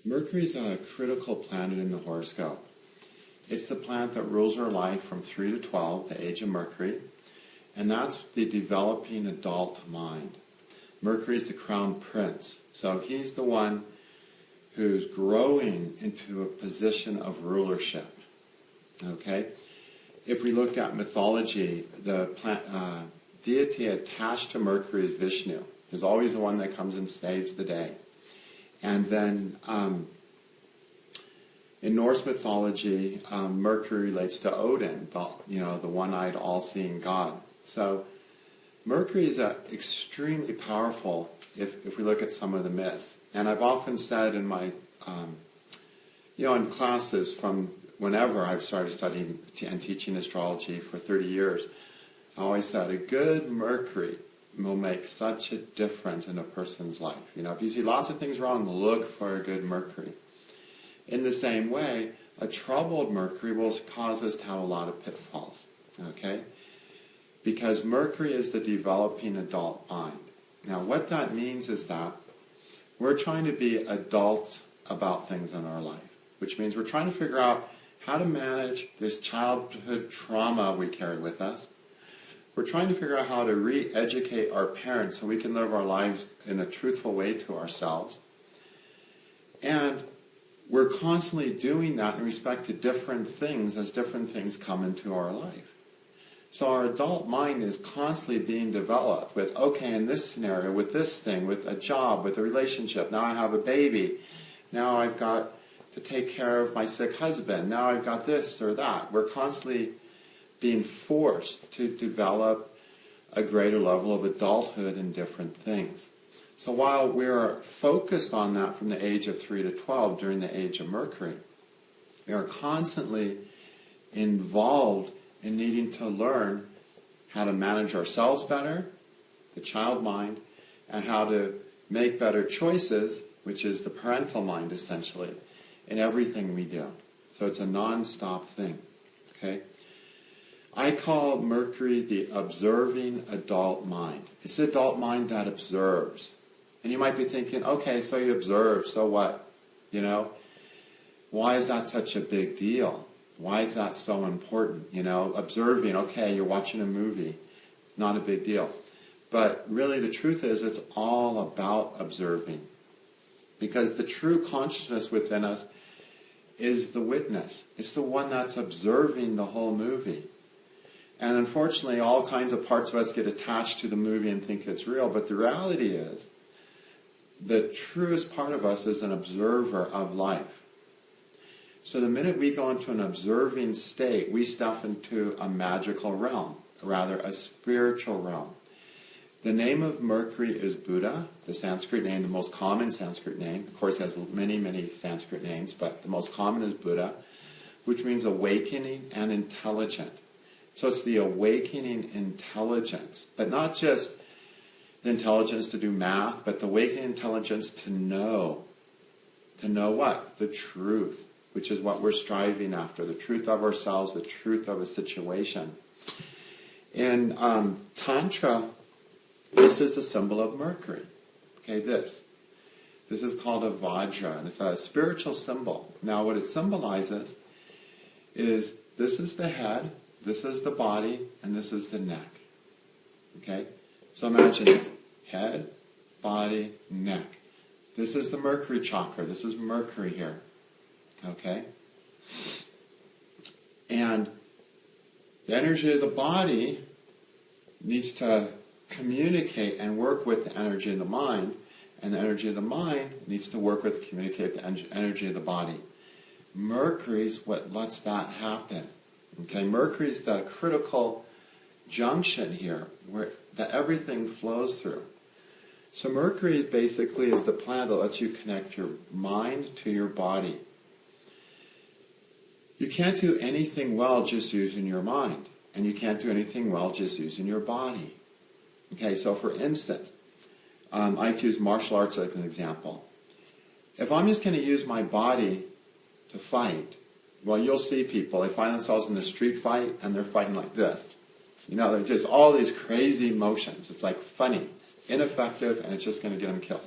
Mercury is a critical planet in the horoscope. It's the planet that rules our life from 3 to 12, the age of Mercury, and that's the developing adult mind. Mercury is the crown prince, so he's the one who's growing into a position of rulership. Okay? If we look at mythology, the deity attached to Mercury is Vishnu, who's always the one that comes and saves the day. And then in Norse mythology, Mercury relates to Odin, the one-eyed, all-seeing god. So Mercury is extremely powerful if we look at some of the myths. And I've often said in my, in classes from whenever I've started studying and teaching astrology for 30 years, I always said a good Mercury will make such a difference in a person's life. If you see lots of things wrong, look for a good Mercury. In the same way, a troubled Mercury will cause us to have a lot of pitfalls, okay? Because Mercury is the developing adult mind. Now, what that means is that we're trying to be adults about things in our life, which means we're trying to figure out how to manage this childhood trauma we carry with us. We're trying to figure out how to re-educate our parents so we can live our lives in a truthful way to ourselves. And we're constantly doing that in respect to different things as different things come into our life. So our adult mind is constantly being developed with, okay, in this scenario, with this thing, with a job, with a relationship, now I have a baby, now I've got to take care of my sick husband, now I've got this or that. We're constantly being forced to develop a greater level of adulthood in different things. So while we're focused on that from the age of 3 to 12 during the age of Mercury, we are constantly involved in needing to learn how to manage ourselves better, the child mind, and how to make better choices, which is the parental mind essentially, in everything we do. So it's a non-stop thing. Okay? I call Mercury the observing adult mind. It's the adult mind that observes. And you might be thinking, okay, so you observe, so what? Why is that such a big deal? Why is that so important? Observing, okay, you're watching a movie, not a big deal. But really the truth is it's all about observing. Because the true consciousness within us is the witness. It's the one that's observing the whole movie. And unfortunately, all kinds of parts of us get attached to the movie and think it's real. But the reality is, the truest part of us is an observer of life. So the minute we go into an observing state, we step into a magical realm, rather a spiritual realm. The name of Mercury is Buddha, the Sanskrit name, the most common Sanskrit name. Of course, it has many, many Sanskrit names, but the most common is Buddha, which means awakening and intelligent. So it's the awakening intelligence, but not just the intelligence to do math, but the awakening intelligence to know. To know what? The truth, which is what we're striving after, the truth of ourselves, the truth of a situation. In Tantra, this is the symbol of Mercury. Okay, this. This is called a Vajra, and it's a spiritual symbol. Now, what it symbolizes is this is the head, this is the body, and this is the neck. Okay? So imagine it. Head, body, neck. This is the Mercury chakra. This is Mercury here. Okay? And the energy of the body needs to communicate and work with the energy of the mind, and the energy of the mind needs to work with, communicate the energy of the body. Mercury's what lets that happen. Okay? Mercury's the critical junction here where that everything flows through. So Mercury basically is the planet that lets you connect your mind to your body. You can't do anything well just using your mind, and you can't do anything well just using your body. Okay, so for instance, I've used martial arts as an example. If I'm just going to use my body to fight, well, you'll see people, they find themselves in the street fight, and they're fighting like this. They're just all these crazy motions. It's like funny, ineffective, and it's just going to get them killed.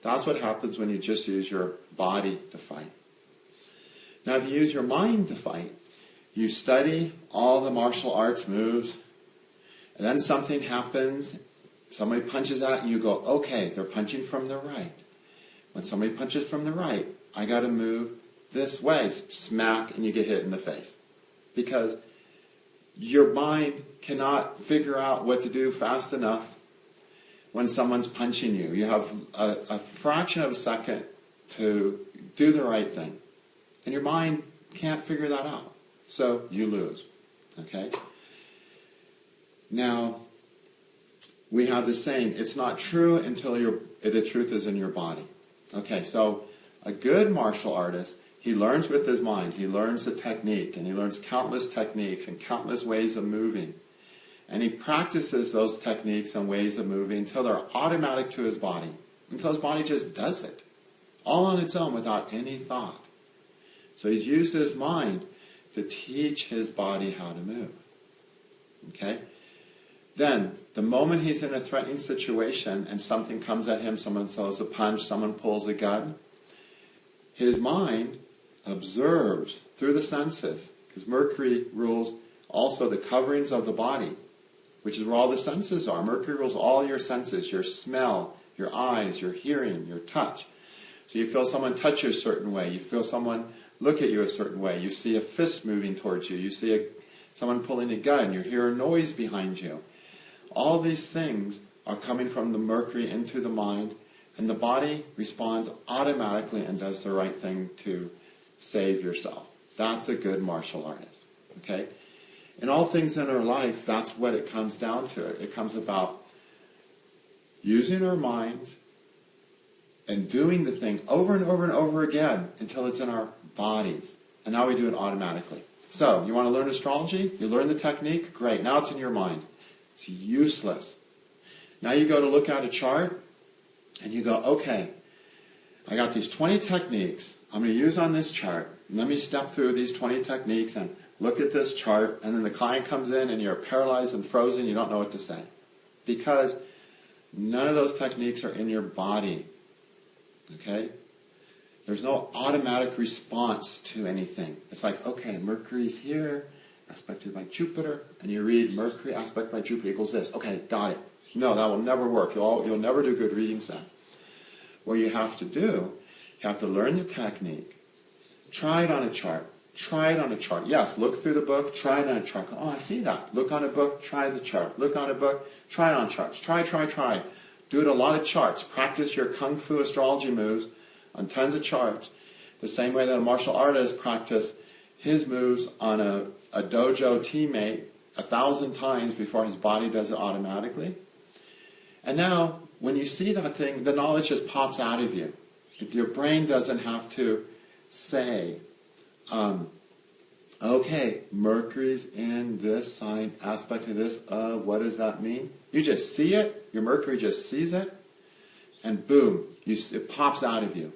That's what happens when you just use your body to fight. Now, if you use your mind to fight, you study all the martial arts moves, and then something happens, somebody punches at you, you go, okay, they're punching from the right. When somebody punches from the right, I got to move this way, smack, and you get hit in the face. Because your mind cannot figure out what to do fast enough when someone's punching you. You have a fraction of a second to do the right thing. And your mind can't figure that out. So you lose. Okay? Now, we have this saying, it's not true until the truth is in your body. Okay, so a good martial artist, he learns with his mind. He learns the technique, and he learns countless techniques and countless ways of moving. And he practices those techniques and ways of moving until they're automatic to his body. Until his body just does it. All on its own without any thought. So he's used his mind to teach his body how to move. Okay? Then, the moment he's in a threatening situation and something comes at him, someone throws a punch, someone pulls a gun, his mind observes through the senses, because Mercury rules also the coverings of the body, which is where all the senses are. Mercury rules all your senses, your smell, your eyes, your hearing, your touch. So you feel someone touch you a certain way, you feel someone look at you a certain way, you see a fist moving towards you, you see someone pulling a gun, you hear a noise behind you. All these things are coming from the Mercury into the mind, and the body responds automatically and does the right thing to save yourself. That's a good martial artist. Okay? In all things in our life, that's what it comes down to. It comes about using our minds and doing the thing over and over and over again until it's in our bodies. And now we do it automatically. So, you want to learn astrology? You learn the technique? Great. Now it's in your mind. It's useless. Now you go to look at a chart, and you go, okay, I got these 20 techniques I'm going to use on this chart. Let me step through these 20 techniques and look at this chart, and then the client comes in and you're paralyzed and frozen, you don't know what to say. Because none of those techniques are in your body. Okay? There's no automatic response to anything. It's like, okay, Mercury's here, aspected by Jupiter, and you read Mercury aspect by Jupiter equals this. Okay, got it. No, that will never work. You'll never do good readings then. What you have to do, you have to learn the technique. Try it on a chart. Try it on a chart. Yes, look through the book, try it on a chart. Oh, I see that. Look on a book, try the chart. Look on a book, try it on charts. Try. Do it a lot of charts. Practice your Kung Fu astrology moves on tons of charts. The same way that a martial artist practices his moves on a dojo teammate 1,000 times before his body does it automatically. And now, when you see that thing, the knowledge just pops out of you. Your brain doesn't have to say, okay, Mercury's in this sign, aspect of this, what does that mean? You just see it, your Mercury just sees it, and boom, it pops out of you.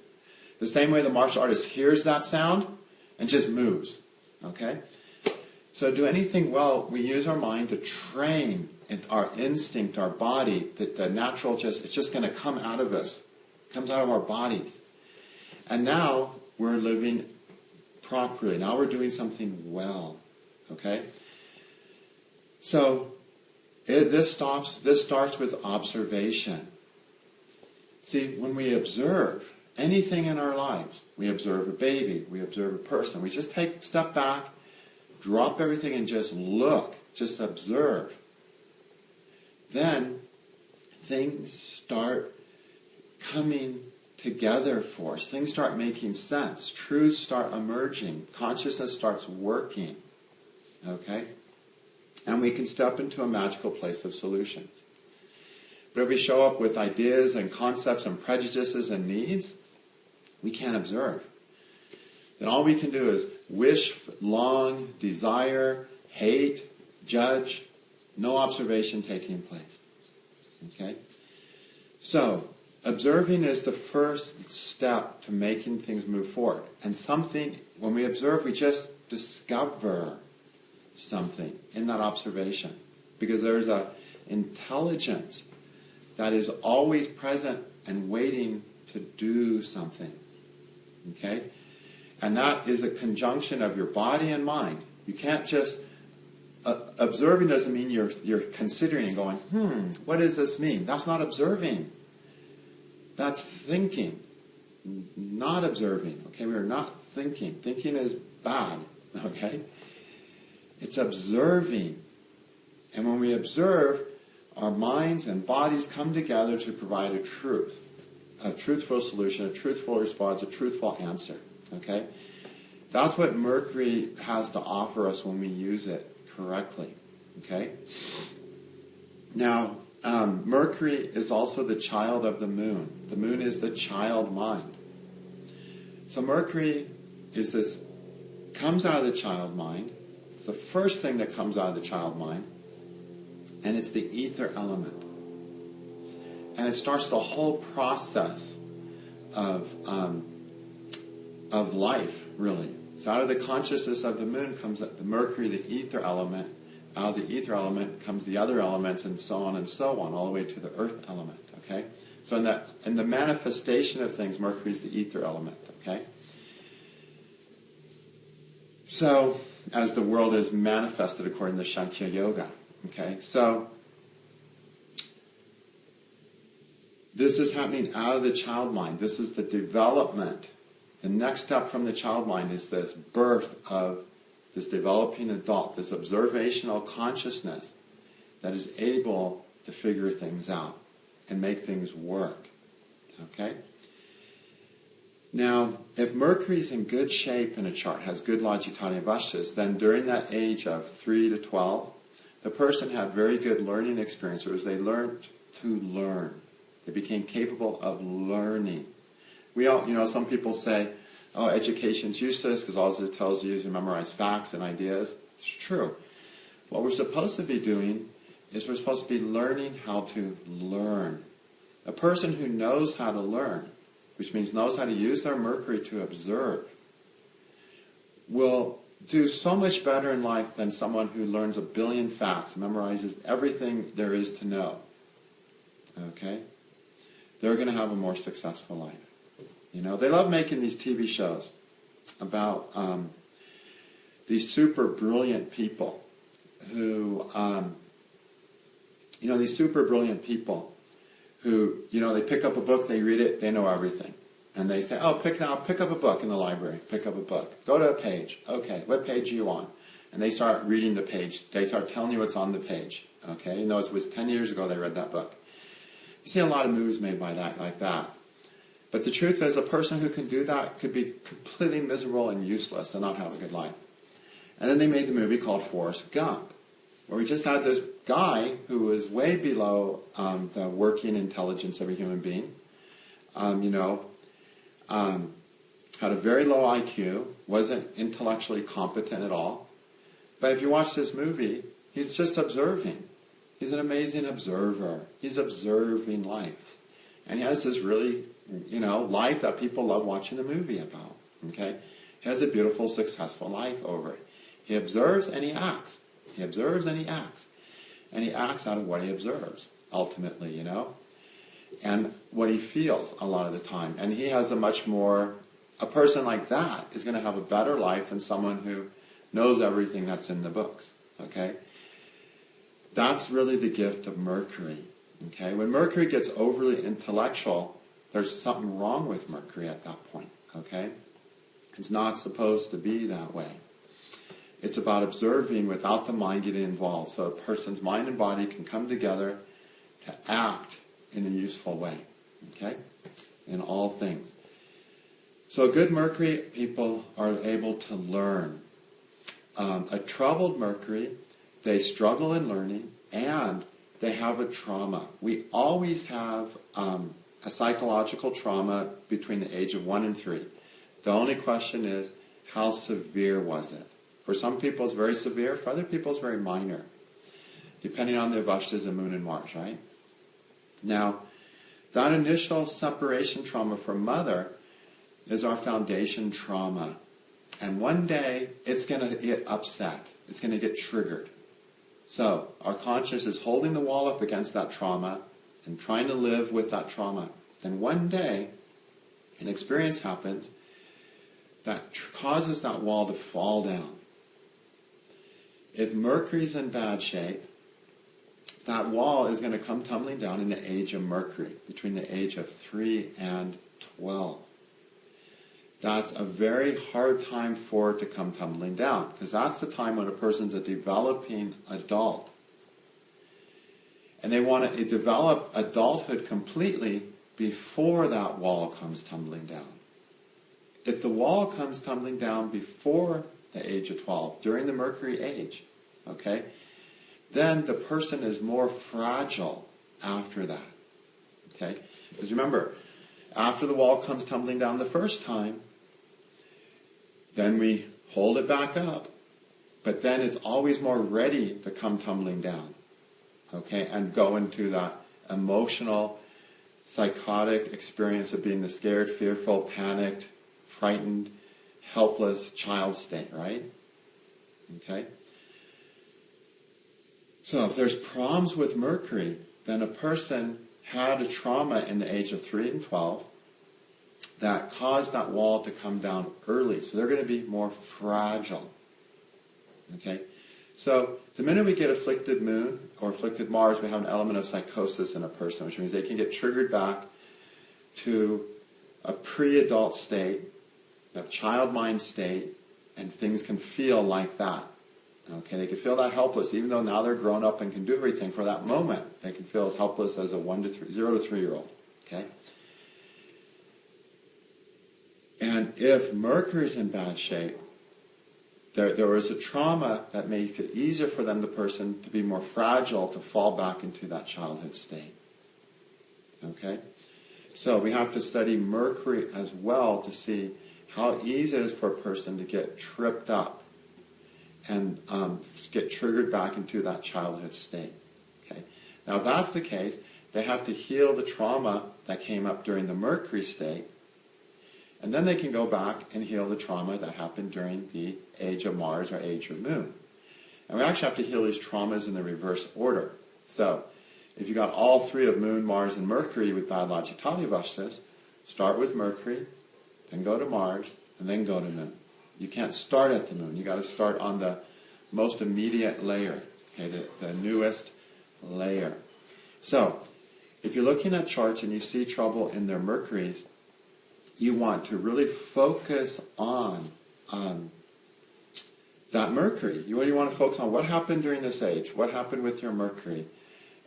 The same way the martial artist hears that sound and just moves. Okay? So to do anything well, we use our mind to train our instinct, our body, that the natural it's just going to come out of us. It comes out of our bodies. And now we're living properly. Now we're doing something well. Okay? So this starts with observation. See, when we observe anything in our lives, we observe a baby, we observe a person, we just take a step back, drop everything and just look, just observe. Then things start coming together for us. Things start making sense. Truths start emerging. Consciousness starts working. Okay? And we can step into a magical place of solutions. But if we show up with ideas and concepts and prejudices and needs, we can't observe. Then all we can do is wish, long, desire, hate, judge, no observation taking place. Okay? So, observing is the first step to making things move forward. And when we observe, we just discover something in that observation. Because there's an intelligence that is always present and waiting to do something. Okay? And that is a conjunction of your body and mind. You can't just... observing doesn't mean you're considering and going, what does this mean? That's not observing. That's thinking. Not observing. Okay? We are not thinking. Thinking is bad. Okay? It's observing. And when we observe, our minds and bodies come together to provide a truthful solution, a truthful response, a truthful answer. Okay? That's what Mercury has to offer us when we use it correctly. Okay? Now, Mercury is also the child of the moon. The moon is the child mind. So Mercury is this, comes out of the child mind. It's the first thing that comes out of the child mind. And it's the ether element. And it starts the whole process of life, really. So out of the consciousness of the moon comes the Mercury, the ether element. Out of the ether element comes the other elements, and so on, all the way to the earth element. Okay? So in the manifestation of things, Mercury is the ether element. Okay? So, as the world is manifested according to Sankhya Yoga. Okay? So, this is happening out of the child mind. This is the development. The next step from the child mind is this birth of this developing adult, this observational consciousness that is able to figure things out and make things work. Okay? Now, if Mercury's in good shape in a chart, has good Logitanya Vashtas, then during that age of 3 to 12, the person had very good learning experiences. They learned to learn. They became capable of learning. We all, some people say, oh, education's useless because all it tells you is to memorize facts and ideas. It's true. What we're supposed to be doing is we're supposed to be learning how to learn. A person who knows how to learn, which means knows how to use their Mercury to observe, will do so much better in life than someone who learns 1 billion facts, memorizes everything there is to know. Okay? They're going to have a more successful life. They love making these TV shows about these super brilliant people who, they pick up a book, they read it, they know everything. And they say, oh, pick up a book in the library, pick up a book. Go to a page. Okay, what page are you on? And they start reading the page. They start telling you what's on the page. Okay, it was 10 years ago they read that book. You see a lot of movies made by that, like that. But the truth is, a person who can do that could be completely miserable and useless and not have a good life. And then they made the movie called Forrest Gump, where we just had this guy who was way below the working intelligence of a human being, had a very low IQ, wasn't intellectually competent at all. But if you watch this movie, he's just observing. He's an amazing observer. He's observing life. And he has this really, life that people love watching a movie about. Okay? He has a beautiful, successful life over it. He observes and he acts. He observes and he acts. And he acts out of what he observes, ultimately, and what he feels a lot of the time. And he has a person like that is going to have a better life than someone who knows everything that's in the books. Okay? That's really the gift of Mercury. Okay? When Mercury gets overly intellectual, there's something wrong with Mercury at that point. Okay? It's not supposed to be that way. It's about observing without the mind getting involved, so a person's mind and body can come together to act in a useful way. Okay? In all things. So good Mercury people are able to learn. A troubled Mercury, they struggle in learning, and they have a trauma. We always have a psychological trauma between the age of 1 and 3. The only question is, how severe was it? For some people it's very severe, for other people it's very minor, depending on the Avashtas and Moon and Mars, right? Now, that initial separation trauma from mother is our foundation trauma. And one day, it's going to get upset. It's going to get triggered. So, our conscious is holding the wall up against that trauma and trying to live with that trauma. And one day, an experience happens that causes that wall to fall down. If Mercury's in bad shape, that wall is going to come tumbling down in the age of Mercury, between the age of 3 and 12. That's a very hard time for it to come tumbling down, because that's the time when a person's a developing adult. And they want to develop adulthood completely before that wall comes tumbling down. If the wall comes tumbling down before the age of 12, during the Mercury age, okay, then the person is more fragile after that. Okay? Because remember, after the wall comes tumbling down the first time, then we hold it back up. But then it's always more ready to come tumbling down. Okay? And go into that emotional, psychotic experience of being the scared, fearful, panicked, frightened, helpless child state, right? Okay? So if there's problems with Mercury, then a person had a trauma in the age of 3 and 12 that caused that wall to come down early. So they're going to be more fragile. Okay? So the minute we get afflicted moon or afflicted Mars, we have an element of psychosis in a person, which means they can get triggered back to a pre-adult state, a child mind state, and things can feel like that. Okay, they can feel that helpless, even though now they're grown up and can do everything. For that moment, they can feel as helpless as a 0 to 3 year old. Okay, and if Mercury's in bad shape, there is a trauma that makes it easier for them, the person, to be more fragile, to fall back into that childhood state. Okay, so we have to study Mercury as well to see how easy it is for a person to get tripped up and get triggered back into that childhood state. Okay. Now, if that's the case, they have to heal the trauma that came up during the Mercury state, and then they can go back and heal the trauma that happened during the age of Mars or age of Moon. And we actually have to heal these traumas in the reverse order. So, if you got all three of Moon, Mars, and Mercury with bad logitati, start with Mercury, then go to Mars, and then go to Moon. You can't start at the Moon. You got to start on the most immediate layer, okay, the newest layer. So, if you're looking at charts and you see trouble in their Mercuries, you want to really focus on that Mercury. You really want to focus on what happened during this age, what happened with your Mercury,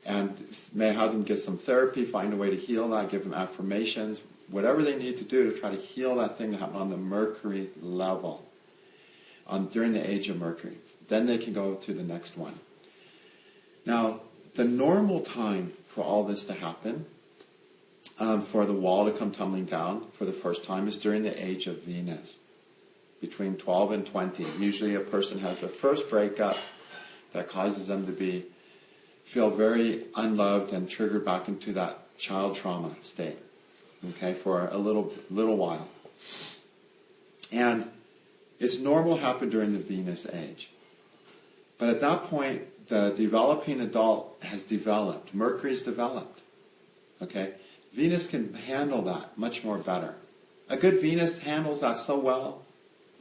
and may have them get some therapy, find a way to heal that, give them affirmations, whatever they need to do to try to heal that thing that happened on the Mercury level during the age of Mercury. Then they can go to the next one. Now, the normal time for all this to happen, for the wall to come tumbling down for the first time, is during the age of Venus, between 12 and 20. Usually a person has their first breakup that causes them to feel very unloved and triggered back into that child trauma state. Okay, for a little while. And it's normal to happen during the Venus age. But at that point, the developing adult has developed. Mercury's developed. Okay? Venus can handle that much more better. A good Venus handles that so well,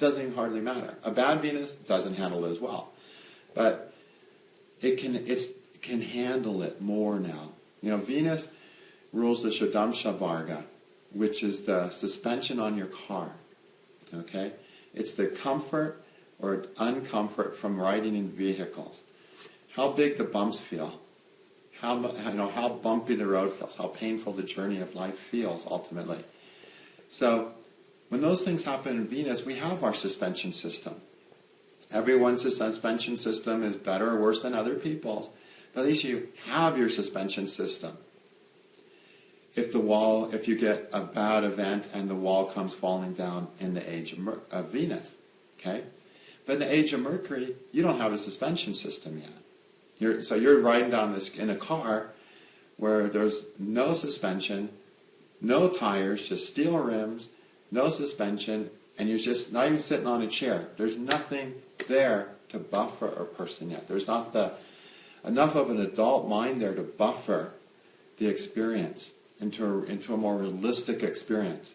doesn't even hardly matter. A bad Venus doesn't handle it as well. But it can handle it more now. You know, Venus rules the Shadamsha Varga, which is the suspension on your car. Okay? It's the comfort or uncomfort from riding in vehicles. How big the bumps feel. How bumpy the road feels. How painful the journey of life feels, ultimately. So, when those things happen in Venus, we have our suspension system. Everyone's suspension system is better or worse than other people's, but at least you have your suspension system. If you get a bad event and the wall comes falling down in the age of Venus, okay? But in the age of Mercury, you don't have a suspension system yet. So you're riding down this in a car where there's no suspension, no tires, just steel rims, no suspension, and you're just not even sitting on a chair. There's nothing there to buffer a person yet. There's not enough of an adult mind there to buffer the experience into a more realistic experience.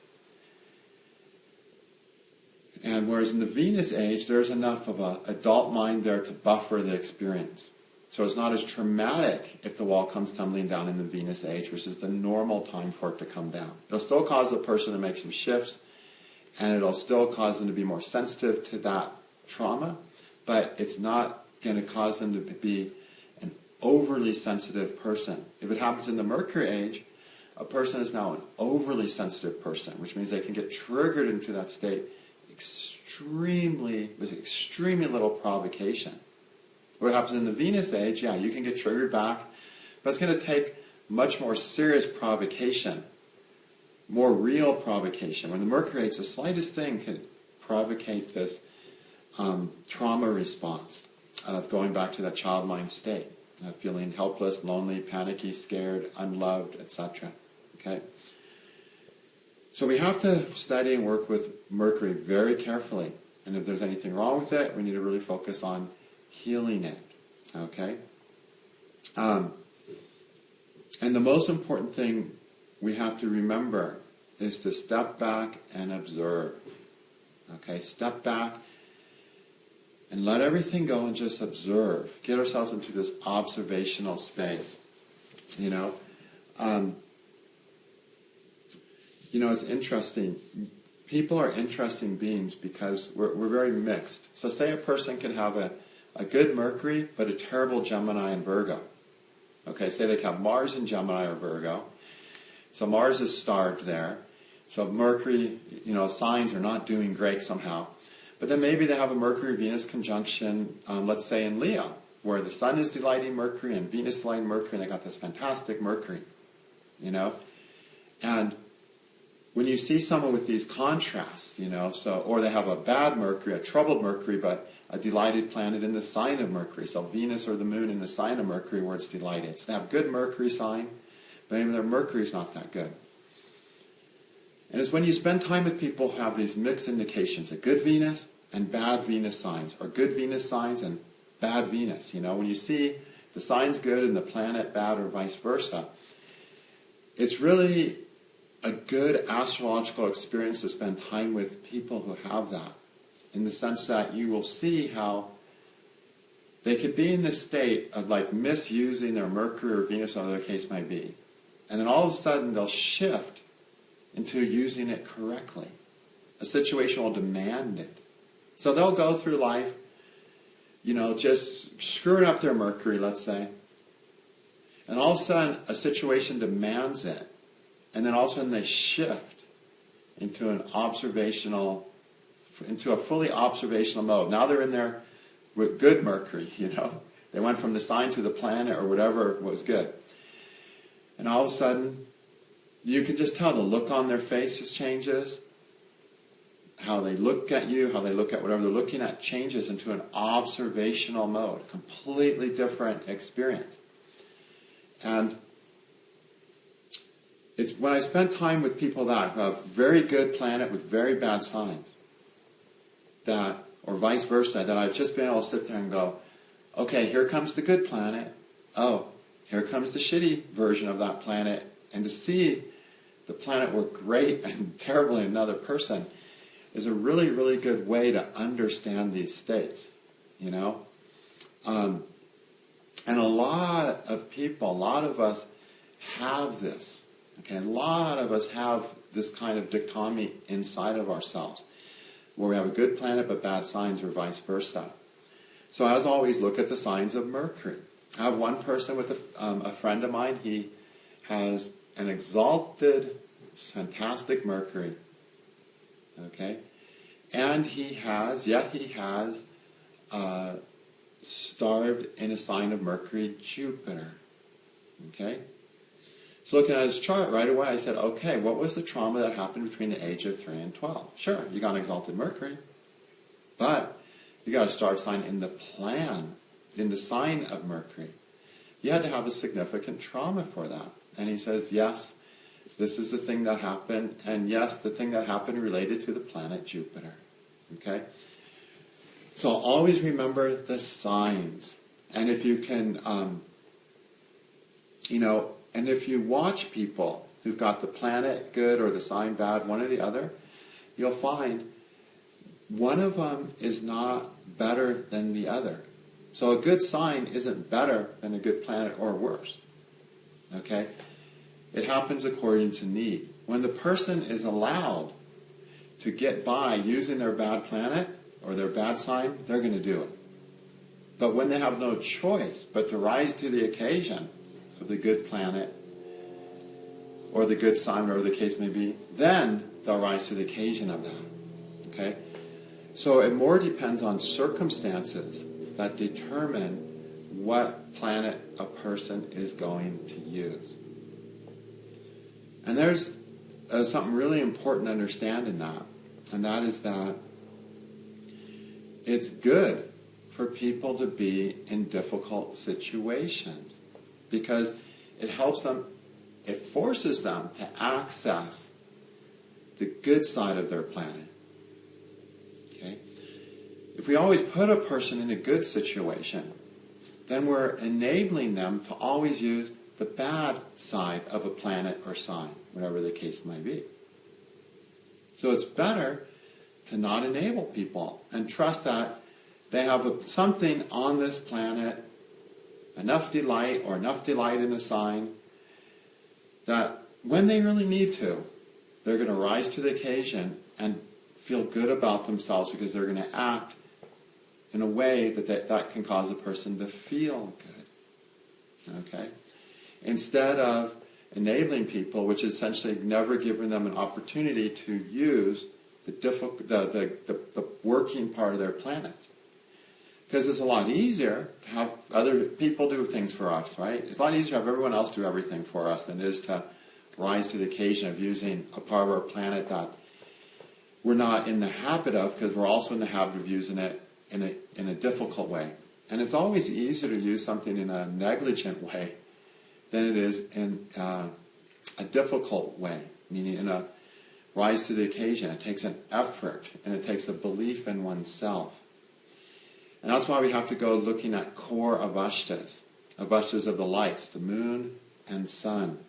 And whereas in the Venus age, there's enough of an adult mind there to buffer the experience. So it's not as traumatic if the wall comes tumbling down in the Venus age versus the normal time for it to come down. It'll still cause a person to make some shifts, and it'll still cause them to be more sensitive to that trauma, but it's not going to cause them to be an overly sensitive person. If it happens in the Mercury age, a person is now an overly sensitive person, which means they can get triggered into that state with extremely little provocation. What happens in the Venus age, yeah, you can get triggered back, but it's going to take much more serious provocation, more real provocation. When the Mercury age, the slightest thing can provocate this trauma response of going back to that child mind state, feeling helpless, lonely, panicky, scared, unloved, etc. Okay? So we have to study and work with Mercury very carefully. And if there's anything wrong with it, we need to really focus on healing it. Okay? And the most important thing we have to remember is to step back and observe. Okay? Step back and let everything go and just observe. Get ourselves into this observational space. It's interesting. People are interesting beings because we're very mixed. So say a person can have a good Mercury, but a terrible Gemini and Virgo. Okay, say they can have Mars in Gemini or Virgo. So Mars is starved there. So Mercury, signs are not doing great somehow. But then maybe they have a Mercury-Venus conjunction, let's say in Leo, where the Sun is delighting Mercury and Venus delighting Mercury, and they got this fantastic Mercury, And when you see someone with these contrasts, or they have a bad Mercury, a troubled Mercury, but a delighted planet in the sign of Mercury, so Venus or the Moon in the sign of Mercury where it's delighted. So they have good Mercury sign, but maybe their Mercury is not that good. And it's when you spend time with people who have these mixed indications, a good Venus and bad Venus signs, or good Venus signs and bad Venus. When you see the sign's good and the planet bad or vice versa, it's really a good astrological experience to spend time with people who have that, in the sense that you will see how they could be in this state of misusing their Mercury or Venus, whatever the case might be. And then all of a sudden they'll shift into using it correctly. A situation will demand it. So they'll go through life, just screwing up their Mercury, let's say. And all of a sudden a situation demands it. And then all of a sudden they shift into a fully observational mode. Now they're in there with good Mercury, They went from the sign to the planet or whatever was good. And all of a sudden, you can just tell the look on their faces changes. How they look at you, how they look at whatever they're looking at changes into an observational mode. Completely different experience. And it's when I spend time with people that have very good planet with very bad signs, or vice versa, that I've just been able to sit there and go, okay, here comes the good planet. Oh, here comes the shitty version of that planet. And to see the planet work great and terribly in another person is a really, really good way to understand these states, And a lot of people, a lot of us have this. Okay, a lot of us have this kind of dichotomy inside of ourselves, where we have a good planet but bad signs or vice versa. So as always, look at the signs of Mercury. I have one person with a friend of mine. He has an exalted, fantastic Mercury. Okay? And he has starved in a sign of Mercury, Jupiter. Okay? So looking at his chart right away, I said, okay, what was the trauma that happened between the age of 3 and 12? Sure, you got an exalted Mercury, but you got a star sign in the sign of Mercury. You had to have a significant trauma for that. And he says, yes, this is the thing that happened, and yes, the thing that happened related to the planet Jupiter. Okay? So always remember the signs. And if you can, and if you watch people who've got the planet good or the sign bad, one or the other, you'll find one of them is not better than the other. So a good sign isn't better than a good planet or worse. Okay? It happens according to need. When the person is allowed to get by using their bad planet or their bad sign, they're going to do it. But when they have no choice but to rise to the occasion of the good planet or the good sign, whatever the case may be, then they'll rise to the occasion of that. Okay? So it more depends on circumstances that determine what planet a person is going to use. And there's something really important to understand in that, and that is that it's good for people to be in difficult situations because it helps them, it forces them to access the good side of their planet. Okay? If we always put a person in a good situation, then we're enabling them to always use the bad side of a planet or sign, whatever the case might be. So it's better to not enable people and trust that they have something on this planet, enough delight or enough delight in a sign, that when they really need to, they're going to rise to the occasion and feel good about themselves because they're going to act in a way that can cause a person to feel good. Okay? Instead of enabling people, which is essentially never giving them an opportunity to use the working part of their planet. Because it's a lot easier to have other people do things for us, right? It's a lot easier to have everyone else do everything for us than it is to rise to the occasion of using a part of our planet that we're not in the habit of, because we're also in the habit of using it in a difficult way. And it's always easier to use something in a negligent way than it is in a difficult way, meaning in a rise to the occasion. It takes an effort, and it takes a belief in oneself. And that's why we have to go looking at core avashtas of the lights, the moon and sun.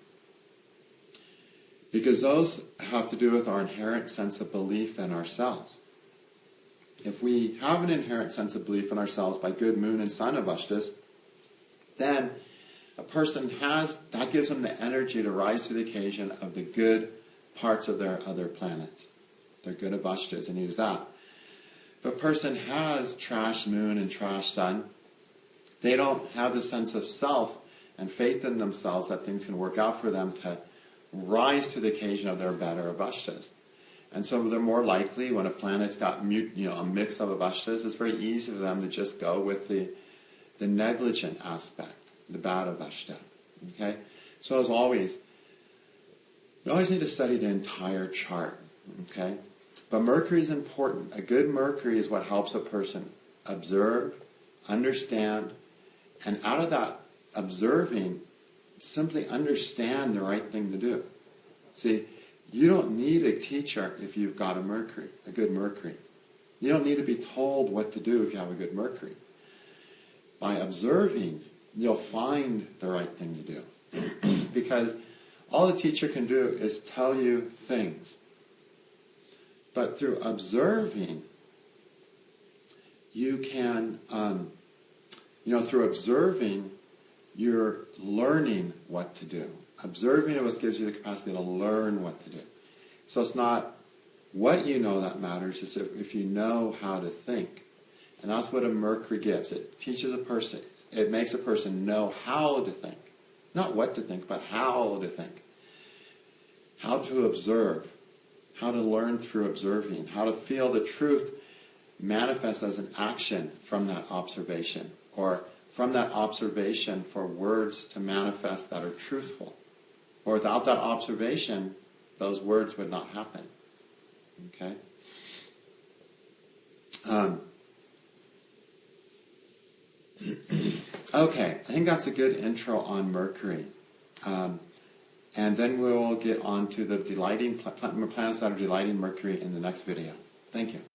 Because those have to do with our inherent sense of belief in ourselves. If we have an inherent sense of belief in ourselves by good moon and sun avashtas, then a person that gives them the energy to rise to the occasion of the good parts of their other planets. Their good avashtas, and use that. If a person has trash moon and trash sun, they don't have the sense of self and faith in themselves that things can work out for them to rise to the occasion of their better avashtas. And so they're more likely, when a planet's got a mix of avashtas, it's very easy for them to just go with the negligent aspect, the bad avashta. Okay? So as always, you always need to study the entire chart. Okay? But Mercury is important. A good Mercury is what helps a person observe, understand, and out of that observing, simply understand the right thing to do. See, you don't need a teacher if you've got a good Mercury. You don't need to be told what to do if you have a good Mercury. By observing, you'll find the right thing to do. Because all the teacher can do is tell you things. But through observing, you can, through observing, you're learning what to do. Observing is what gives you the capacity to learn what to do. So it's not what you know that matters, it's if you know how to think. And that's what a Mercury gives. It teaches a person, it makes a person know how to think. Not what to think, but how to think. How to observe. How to learn through observing. How to feel the truth manifest as an action from that observation. Or from that observation for words to manifest that are truthful. Or without that observation, those words would not happen. Okay? Okay, I think that's a good intro on Mercury. And then we'll get on to the delighting planets that are delighting Mercury in the next video. Thank you.